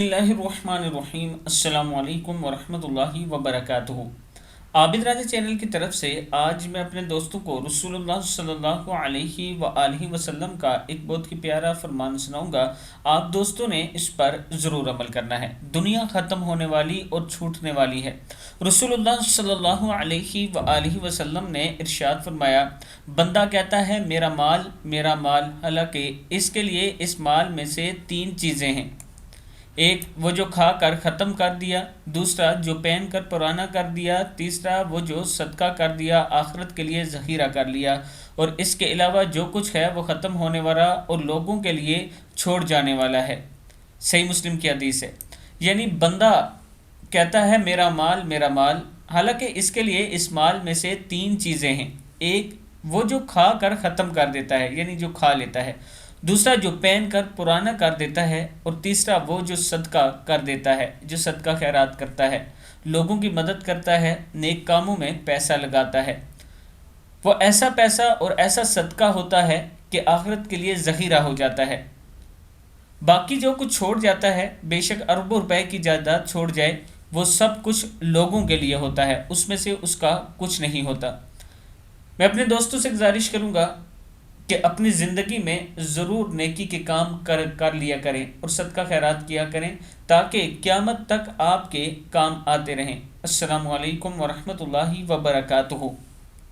बिस्मिल्लाहिर्रहमानिर्रहीम। अस्सलामु अलैकुम वरहमतुल्लाहि वबरकातुहू। आबिद राजा चैनल की तरफ से आज मैं अपने दोस्तों को रसूलुल्लाह सल्लल्लाहु अलैहि व आलिहि वसल्लम का एक बहुत ही प्यारा फरमान सुनाऊंगा। आप दोस्तों ने इस पर ज़रूर अमल करना है। दुनिया ख़त्म होने वाली और छूटने वाली है। रसूलुल्लाह सल्लल्लाहु अलैहि व आलिहि वसल्लम ने इरशाद फरमाया, बंदा कहता है मेरा माल, हालांकि इसके लिए इस माल में से तीन चीज़ें हैं। एक, वो जो खा कर ख़त्म कर दिया। दूसरा, जो पहन कर पुराना कर दिया। तीसरा, वो जो सदका कर दिया, आखिरत के लिए ज़ख़ीरा कर लिया। और इसके अलावा जो कुछ है वो ख़त्म होने वाला और लोगों के लिए छोड़ जाने वाला है। सही मुस्लिम की हदीस है। यानी बंदा कहता है मेरा माल, हालांकि इसके लिए इस माल में से तीन चीज़ें हैं। एक, वो जो खा कर ख़त्म कर देता है, यानी जो खा लेता है। दूसरा, जो पहन कर पुराना कर देता है। और तीसरा, वो जो सदका कर देता है, जो सदका खैरात करता है, लोगों की मदद करता है, नेक कामों में पैसा लगाता है। वो ऐसा पैसा और ऐसा सदका होता है कि आखिरत के लिए ज़ख़ीरा हो जाता है। बाकी जो कुछ छोड़ जाता है, बेशक अरबों रुपए की जायदाद छोड़ जाए, वो सब कुछ लोगों के लिए होता है, उसमें से उसका कुछ नहीं होता। मैं अपने दोस्तों से गुजारिश करूँगा कि अपनी ज़िंदगी में ज़रूर नेकी के काम कर लिया करें और सदका खैरात किया करें, ताकि क़यामत तक आपके काम आते रहें। अस्सलामु अलैकुम वरहमतुल्लाहि वबरकातुहू।